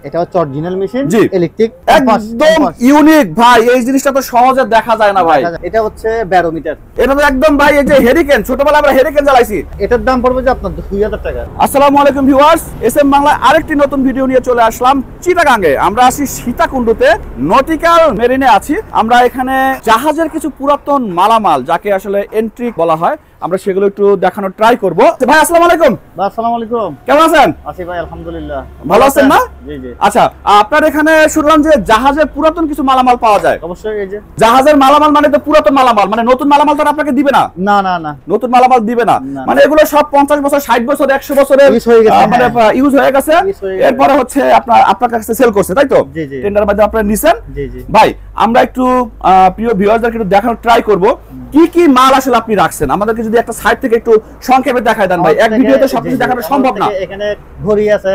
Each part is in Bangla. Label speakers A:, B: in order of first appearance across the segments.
A: এটা হচ্ছে অরিজিনাল মেশিন ইলেকট্রিক
B: একদম ইউনিক ভাই, এই জিনিসটা তো সহজে দেখা যায় না ভাই।
A: এটা হচ্ছে ব্যারোমিটার।
B: এটা তো একদম ভাই এই যে হেরিকেন, ছোটবেলায় আমরা হেরিকেন জ্বালাইছি।
A: এটার দাম পড়বে যে আপনার 2000 টাকা।
B: আসসালামু আলাইকুম ভিউয়ার্স, এসএম বাংলায় আরেকটি নতুন ভিডিও নিয়ে চলে আসলাম চিটাগাঙ্গে। আমরা আছি সীতাকুণ্ডুতে, নটিক্যাল মেরিনে আছি। আমরা এখানে জাহাজের কিছু পুরাতন মালামাল, যাকে আসলে এন্ট্রিক বলা হয়, আমরা সেগুলো একটু দেখানোর ট্রাই করব। ভাই আসসালামু আলাইকুম।
A: ভাই আসসালামু আলাইকুম।
B: কেমন আছেন?
A: আছি ভাই আলহামদুলিল্লাহ।
B: ভালো আছেন না?
A: জি জি।
B: আচ্ছা, আপনার এখানে শুনলাম যে জাহাজের পুরাতন কিছু মালামাল পাওয়া যায়।
A: অবশ্যই। এই যে
B: জাহাজের মালামাল মানে তো পুরাতন মালামাল, মানে নতুন মালামাল তো আপনাকে দিবে না।
A: না না না,
B: নতুন মালামাল দিবে না, মানে এগুলো সব 50 বছর 60 বছর 100 বছরের মানে ইউজ হয়ে গেছে। এরপরে হচ্ছে আপনার কাছে সেল করছে, তাই তো? টেন্ডার মধ্যে আপনারা নিছেন। ভাই আমরা একটু প্রিয় ভিউয়ারদেরকে একটু দেখানোর ট্রাই করব কি কি মাল আসলে আপনি রাখছেন। আমাদেরকে যদি একটা সাইড থেকে একটু সংক্ষেপে দেখায় দেন ভাই, এক ভিডিওতে সবকিছু দেখানো সম্ভব না।
A: এখানে ঘড়ি আছে,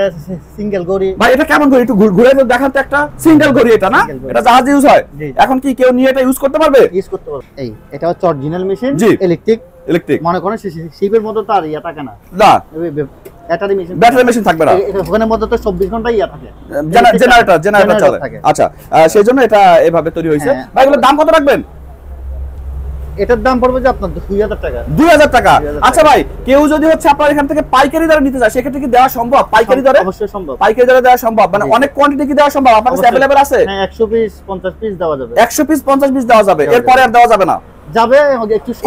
A: সিঙ্গেল ঘড়ি।
B: ভাই এটা কেমন ঘড়ি? একটু ঘুরে দেখান তো। একটা সিঙ্গেল ঘড়ি, এটা না? এটা জাহাজ ইউজ হয়। এখন কি কেউ নিয়ে এটা ইউজ করতে পারবে?
A: ইউজ করতে পারবে। এই এটা হচ্ছে অরিজিনাল মেশিন
B: ইলেকট্রিক।
A: মনে করেন শিপের মতো তো আর ইয়া থাকে না।
B: না,
A: ব্যাটারি মেশিন
B: থাকবে না।
A: ওখানের মধ্যে তো 24 ঘন্টা ইয়া থাকে,
B: জেনারেটর চলে। আচ্ছা, সেই জন্য এটা এভাবে তৈরি হয়েছে। ভাই এগুলোর দাম কত রাখবেন?
A: এটার দাম পড়বে যে আপনার 2000 টাকা।
B: 2000 টাকা। আচ্ছা ভাই, কেউ যদি হচ্ছে আপনার এখান থেকে পাইকারি দরে নিতে চায়, সেক্ষেত্রে কি দেওয়া সম্ভব? পাইকারি দরে?
A: অবশ্যই সম্ভব।
B: পাইকারি দরে দেওয়া সম্ভব, মানে অনেক কোয়ান্টিটি কি দেওয়া সম্ভব? আপনার কাছে अवेलेबल আছে?
A: হ্যাঁ, 100 পিস 50 পিস দেওয়া যাবে।
B: 100 পিস 50 পিস দেওয়া যাবে, এরপরে আর দেওয়া যাবে না।
A: যাবে,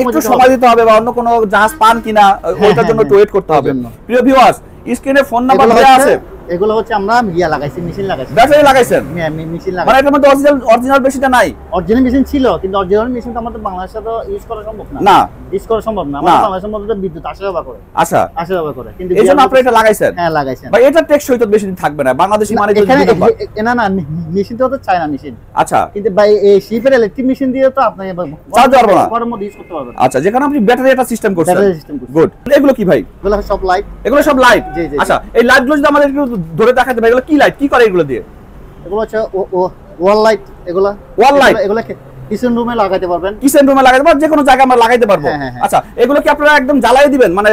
A: একটু
B: সময় দিতে হবে, বা অন্য কোনো জাহাজ পান কিনা ওইটার জন্য ওয়েট করতে হবে। প্রিয় ভিউয়ার্স, স্ক্রিনে ফোন নাম্বার দেওয়া আছে।
A: এগুলো হচ্ছে আমরা ইয়া লাগাইছি, মেশিন লাগাইছি।
B: ব্যাটারি লাগাইছেন?
A: মেশিন লাগাইছি।
B: মানে এটার মধ্যে অরিজিনাল মেশিনটা নাই?
A: অরিজিনাল মেশিন ছিল, কিন্তু অরিজিনাল মেশিন তো আমাদের বাংলাদেশে তো ইউজ করা সম্ভব না।
B: না,
A: ইউজ করা সম্ভব না। আমাদের বাংলাদেশের মধ্যে তো বিদ্যুৎ 80 ব্যবহার করে।
B: আচ্ছা,
A: 80 ব্যবহার করে, কিন্তু
B: এইজন্য আপনি এটা লাগাইছেন?
A: হ্যাঁ, লাগাইছেন।
B: ভাই এটা টেকসই তো বেশি দিন থাকবে না, বাংলাদেশি মানে যদি
A: না না, মেশিন তো চায়না মেশিন।
B: আচ্ছা,
A: কিন্তু ভাই এই শিপের ইলেকট্রিক মেশিন দিয়ে তো আপনি
B: চালাতে পারবেন না,
A: পরের মধ্যে ইউজ করতে পারবেন।
B: আচ্ছা, যেখানে আপনি ব্যাটারি এটা সিস্টেম করছেন। গুড। এগুলো কি ভাই?
A: এগুলো সব লাইট।
B: এগুলো সব লাইট?
A: জি জি।
B: আচ্ছা, এই লাইটগুলো যদি আমাদের একটু ধরে দেখাতে ভাই, এগুলো কি লাইট, কি করে এগুলো দিয়ে?
A: এগুলো হচ্ছে ওয়াল লাইট। ওয়াল লাইট এগুলো কিচেন রুমে লাগাইতে পারবেন।
B: কিচেন রুমে লাগাইতে পারবেন, যে কোনো জায়গায় আমরা লাগাইতে পারবো। আচ্ছা, এগুলো কি আপনারা একদম জ্বালাই দিবেন, মানে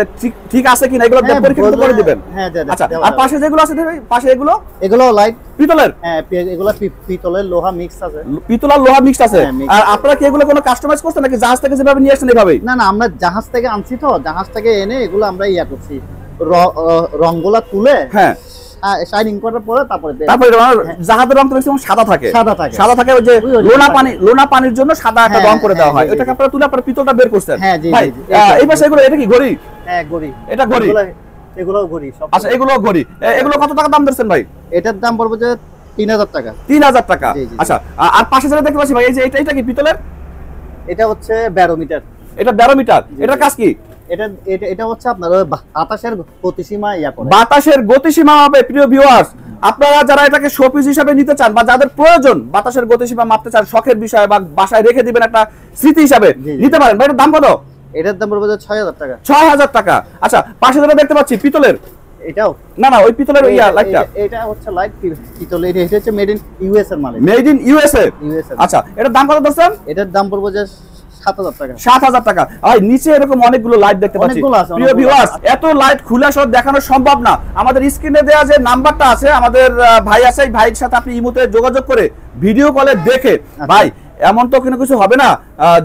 B: ঠিক আছে কিনা এগুলো পরীক্ষা করে দিবেন?
A: হ্যাঁ।
B: আচ্ছা, আর পাশে যেগুলো আছে ভাই, পাশে এগুলো
A: লাইট
B: পিতলের?
A: হ্যাঁ, এগুলো পিতলের লোহা মিক্স আছে।
B: পিতল আর লোহা মিক্স আছে। আর আপনারা কি এগুলো কোনো কাস্টমাইজ করছেন নাকি জাহাজ থেকে যেভাবে নিয়ে আসছেন এইভাবেই?
A: না না, আমরা জাহাজ থেকে আনছি, তো জাহাজ থেকে এনে এগুলো আমরা ইয়া করছি, রংগুলা তুলে হ্যাঁ শাইনিং করার পরে তারপরে
B: জাহাজের রং তো ম্যাক্সিমাম সাদা থাকে। ওই যে লোনা পানির জন্য সাদা একটা রং করে দেওয়া হয়, ওটাকে আপনারা তুলে আপনারা পিতলটা বের করছেন।
A: হ্যাঁ জি জি।
B: এই পাশে এগুলো, এটা কি ঘড়ি?
A: হ্যাঁ, ঘড়ি।
B: এটা ঘড়ি?
A: এগুলো ঘড়ি সব।
B: আচ্ছা, এগুলো ঘড়ি। এগুলো কত টাকা দাম দিচ্ছেন ভাই?
A: এটার দাম পড়বে যে 3000 টাকা।
B: 3000 টাকা। আচ্ছা, আর পাশে যেটা দেখতে পাচ্ছি ভাই, এই যে এটা কি পিতলের?
A: এটা হচ্ছে ব্যারোমিটার।
B: এটা ব্যারোমিটার। এটার কাজ কি?
A: এটা হচ্ছে আপনার বাতাসের গতিসীমা ইয়া করে।
B: বাতাসের গতিসীমা হবে। প্রিয় ভিউয়ার্স, আপনারা যারা এটাকে শোপিস হিসেবে নিতে চান, বা যাদের প্রয়োজন বাতাসের গতিসীমা মাপতে চান, শখের বিষয়, বা বাসায় রেখে দিবেন একটা স্মৃতি হিসাবে, নিতে পারেন। ভাই এটার দাম কত?
A: এটার দাম পড়বে 6000 টাকা।
B: 6000 টাকা। আচ্ছা, পাশে যেটা দেখতে পাচ্ছি পিতলের?
A: এটাও
B: না না, ওই পিতলের লাইটটা।
A: এটা হচ্ছে লাইট পিতল। এটা হচ্ছে মেড ইন ইউএস এর মাল।
B: Made in USA. আচ্ছা, এটার দাম কত দছেন?
A: এটার দাম পড়বে যে 7000 টাকা।
B: 7000 টাকা। ভাই নিচে এরকম অনেকগুলো লাইট দেখতে পাচ্ছি। প্রিয় ভিউয়ার্স, এত লাইট খুলে সব দেখানো সম্ভব না। আমাদের স্ক্রিনে দেওয়া যে নাম্বারটা আছে, আমাদের ভাই আছে, এই ভাইয়ের সাথে আপনি ইমোতে যোগাযোগ করে ভিডিও কলে দেখে, ভাই এমন তো কোনো কিছু হবে না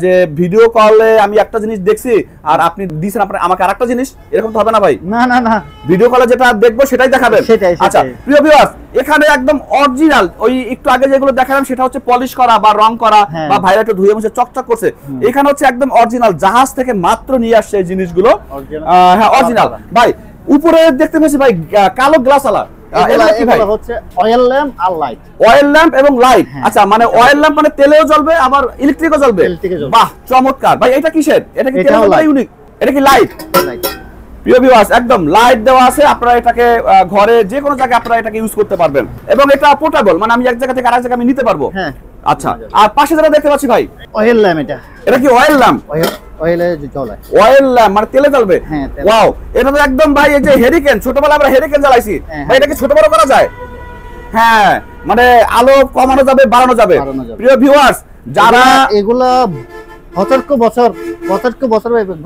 B: যে ভিডিও কলে আমি একটা জিনিস দেখছি আর আপনি দিয়েছেন আমাকে আরেকটা জিনিস, এরকম তো হবে না ভাই।
A: না না না,
B: ভিডিও কলে যেটা দেখবো সেটাই দেখাবেন। আচ্ছা প্রিয় ভিউয়ার্স, এখানে একদম অরিজিনাল, ওই একটু আগে যেগুলো দেখালাম সেটা হচ্ছে পলিশ করা বা রং করা, বা ভাইরা একটু ধুয়ে মুছে চকচক করছে। এখানে হচ্ছে একদম অরিজিনাল, জাহাজ থেকে মাত্র নিয়ে আসছে এই জিনিসগুলো। হ্যাঁ, অরিজিনাল। ভাই উপরে দেখতে পাচ্ছি ভাই কালো গ্লাস আলা,
A: এগুলো হচ্ছে অয়েল ল্যাম্প আর লাইট।
B: অয়েল ল্যাম্প এবং লাইট। আচ্ছা, মানে অয়েল ল্যাম্প মানে তেলেও জ্বলবে আবার ইলেকট্রিকও জ্বলবে। বাহ, চমৎকার। ভাই এটা কিসের? এটা কি তেল না ইউনিক? এটা কি লাইট? প্রিয় ভিউয়ার্স, একদম লাইট দেওয়া আছে। আপনারা এটাকে ঘরে যে কোনো জায়গায় আপনারা এটাকে ইউজ করতে পারবেন, এবং এটা পোর্টেবল, মানে আমি এক জায়গা থেকে আরেক জায়গায় আমি নিতে পারবো। হ্যাঁ। আচ্ছা, আর পাশে যেটা দেখতে পাচ্ছি ভাই,
A: অয়েল ল্যাম্প। এটা
B: কি অয়েল ল্যাম্প?
A: অয়েলে জ্বলে।
B: অয়েল ল্যাম্প মানে তেলে জ্বলবে। ওয়াও, এটা তো একদম ভাই এই যে হেরিকেন, ছোটবেলায় আমরা হেরিকেন জ্বালাইছি ভাই, এটা কি ছোট বড় করা যায়? হ্যাঁ, মানে আলো কমানো যাবে, বাড়ানো যাবে। প্রিয় ভিউয়ার্স, যারা
A: এগুলা বছর বছর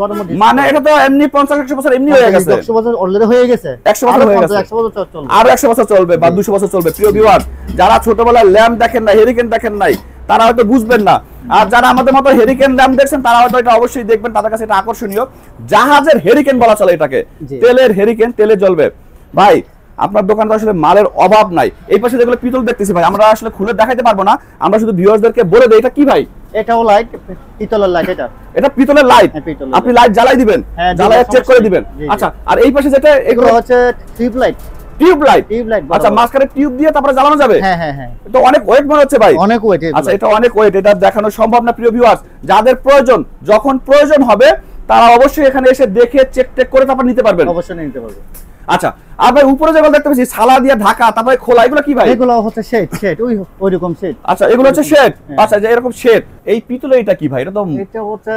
A: গরম
B: মানে এটা তো এমনি 50-100 বছর এমনি হয়ে গেছে,
A: 100 বছর অলরেডি হয়ে গেছে,
B: 100 বছর হয়ে গেছে,
A: 100 বছর চলবে,
B: আর 100 বছর চলবে বা 200 বছর চলবে। প্রিয় ভিউয়ার, যারা ছোটবেলায় ল্যাম্প দেখেন না, হেরিকেন দেখেন নাই, তারা হয়তো বুঝবেন না। আর যারা আমাদের মতো হেরিকেন ল্যাম্প দেখছেন তারা হয়তো এটা অবশ্যই দেখবেন, তাদের কাছে এটা আকর্ষণীয়। জাহাজের হেরিকেন বলা চলে এটাকে, তেলের হেরিকেন, তেলে জ্বলবে। ভাই আপনার দোকানে আসলে মালের অভাব নাই। এই পাশে যেগুলো পিতল দেখতেছি ভাই, আমরা আসলে খুলে দেখাইতে পারবো না, আমরা শুধু ভিউয়ারদেরকে বলে দেই এটা কি ভাই।
A: এটাও লাইট, পিতলের লাইট, এটা
B: পিতলের লাইট। আপনি লাইট জ্বালাই দিবেন, জ্বালায় চেক করে দিবেন। আচ্ছা, আর এই পাশে যেটা এগুলো
A: হচ্ছে টিউব লাইট।
B: আচ্ছা, মাঝখানে টিউব দিয়ে তারপরে জ্বালানো যাবে।
A: হ্যাঁ,
B: তো অনেক ওয়েট মনে হচ্ছে ভাই,
A: অনেক ওয়েট।
B: আচ্ছা, এটা অনেক ওয়েট, এটা দেখানো সম্ভব না। প্রিয় ভিউয়ার্স, যাদের প্রয়োজন, যখন প্রয়োজন হবে তারা অবশ্যই এখানে এসে দেখে চেক করে তারপর নিতে পারবেন,
A: অবশ্যই নিতে পারবেন।
B: আচ্ছা, আর ভাই উপরে যেগুলো দেখতে পাচ্ছি সালা দিয়ে ঢাকা, তারপরে খোলা, এগুলো কি ভাই?
A: এগুলো হচ্ছে শেড, ওই রকম শেড।
B: আচ্ছা, এগুলো হচ্ছে শেড। আচ্ছা, যে এরকম শেড, এই পিতলে এটা কি ভাই? এটা
A: হচ্ছে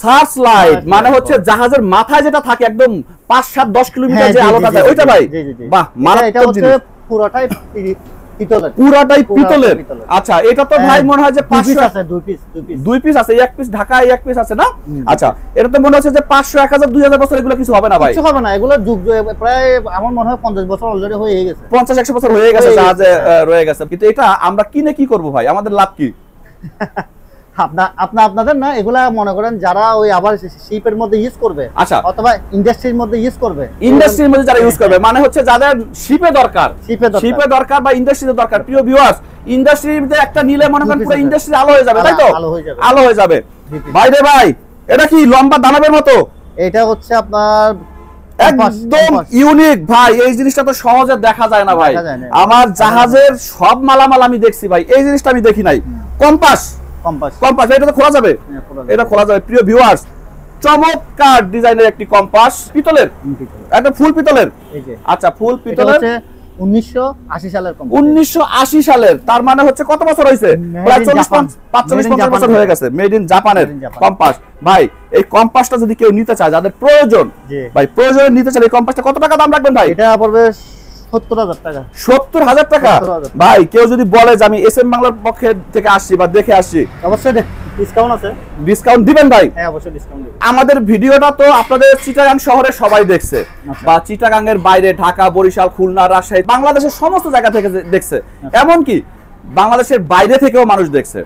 B: সার্চ লাইট, মানে হচ্ছে জাহাজের মাথায় যেটা থাকে একদম 5-7-10 কিলোমিটার যে আলোটা দেয় ওইটা ভাই। বাহ, মারাত্মক জিনিস। পুরাটাই পিতলের। আচ্ছা, এটা তো ভাই মনে হয় যে 500
A: আছে, দুই
B: পিস আছে, এক পিস ঢাকায়, এক পিস আছে না? আচ্ছা, এটা তো মনে হচ্ছে যে 500, 1000, 2000 বছর এগুলো কিছু হবে না ভাই?
A: কিছু হবে না, এগুলো যুগ প্রায় আমার মনে হয় 50 বছর অলরেডি হয়ে গেছে,
B: 50-100 বছর হয়ে গেছে জাহাজে রয়ে গেছে। কিন্তু এটা আমরা কিনে কি করব ভাই? আমাদের লাভ কি?
A: আপনাদের না, এগুলা মনে করেন যারা ওই আবার শিপের মধ্যে ইউজ করবে,
B: আচ্ছা,
A: অথবা ইন্ডাস্ট্রির মধ্যে ইউজ করবে,
B: ইন্ডাস্ট্রির মধ্যে যারা ইউজ করবে, মানে হচ্ছে যাদের শিপে দরকার বা ইন্ডাস্ট্রিতে দরকার। প্রিয় ভিউয়ার্স, ইন্ডাস্ট্রিতে একটা নিলে মনে করেন পুরো ইন্ডাস্ট্রি আলো হয়ে যাবে, তাই তো? আলো হয়ে যাবে। ভাই রে ভাই, এটা কি লম্বা দানবের মতো?
A: এটা হচ্ছে আপনার
B: একদম ইউনিক ভাই, এই জিনিসটা তো সহজে দেখা যায় না ভাই। আমার জাহাজের সব মালামাল আমি দেখছি ভাই, এই জিনিসটা আমি দেখি নাই। কম্পাস, এটা তো খোলা যাবে, এটা খোলা যাবে। প্রিয় ভিউয়ার্স, চমৎকার ডিজাইনের একটি কম্পাস, পিতলের, একটা ফুল পিতলের। আচ্ছা, ফুল পিতলের,
A: 1980 সালের কম্পাস।
B: 1980 সালের, তার মানে হচ্ছে কত বছর হয়েছে? প্রায় 40-45 বছর হয়ে গেছে। মেড ইন জাপানের কম্পাস। ভাই, এই কম্পাসটা যদি কেউ নিতে চায়, যাদের প্রয়োজন ভাই, প্রয়োজনে নিতে চায়, এই কম্পাসটা কত টাকা দাম রাখবেন ভাই?
A: এটা পড়বে 70,000 টাকা।
B: 70,000 টাকা? ভাই, কেউ যদি বলে যে আমি এসএম বাংলার পক্ষে থেকে আসছি বা দেখে আসছি,
A: অবশ্যই ডিসকাউন্ট আছে।
B: ডিসকাউন্ট দিবেন ভাই?
A: হ্যাঁ, অবশ্যই ডিসকাউন্ট দেব।
B: আমাদের ভিডিওটা তো আপনাদের চিটাগাং শহরে সবাই দেখছে, বা চিটাগাং এর বাইরে ঢাকা, বরিশাল, খুলনা, রাজশাহী, বাংলাদেশের সমস্ত জায়গা থেকে দেখছে, এমনকি বাংলাদেশের বাইরে থেকেও মানুষ দেখছে।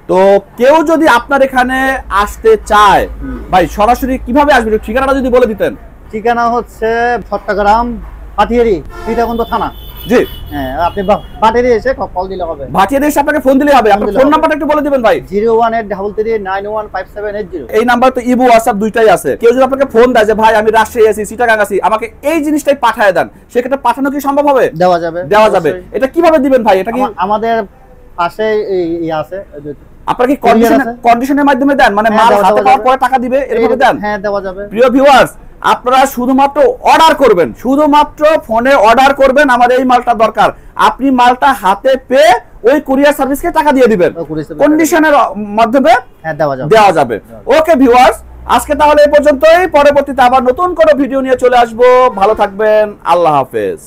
B: তো কেউ যদি আপনার এখানে আসতে চায় ভাই, সরাসরি কিভাবে আসবে? ঠিকানাটা যদি বলে দিতেন।
A: ঠিকানা হচ্ছে চট্টগ্রাম পাটিয়ারি, সীতাকুণ্ড থানা।
B: জি,
A: হ্যাঁ, আপনি পাটিয়ারি এসে কল দিলে হবে।
B: পাটিয়ারি এসে আপনাকে ফোন দিলে হবে। আপনার ফোন নাম্বারটা একটু বলে দিবেন ভাই।
A: 01833915780।
B: এই নাম্বার তো ইবো, হোয়াটসঅ্যাপ দুইটাই আছে। কেউ যদি আপনাকে ফোন দেয় যে ভাই আমি রাজশাহী আছি, চিটাগাং আছি, আমাকে এই জিনিসটাই পাঠায় দেন, সেক্ষেত্রে পাঠানো কি সম্ভব হবে?
A: দেওয়া যাবে।
B: এটা কিভাবে দিবেন ভাই? এটা কি
A: আমাদের পাশে আছে,
B: আপনারা কি কন্ডিশনের মাধ্যমে দেন, মানে মাল হাতে পাওয়ার পরে টাকা দিবে, এরকম দেন?
A: হ্যাঁ, দেওয়া যাবে।
B: প্রিয় ভিউয়ার্স, আপনারা শুধুমাত্র অর্ডার করবেন, শুধুমাত্র ফোনে অর্ডার করবেন, আমার এই মালটা দরকার। আপনি মালটা হাতে পেয়ে ওই কুরিয়ার সার্ভিসকে টাকা দিয়ে দিবেন, কন্ডিশনের মাধ্যমে দেওয়া যাবে। ওকে ভিউয়ার্স, আজকে তাহলে এই পর্যন্তই। পরবর্তীতে আবার নতুন কোনো ভিডিও নিয়ে চলে আসবো। ভালো থাকবেন, আল্লাহ হাফেজ।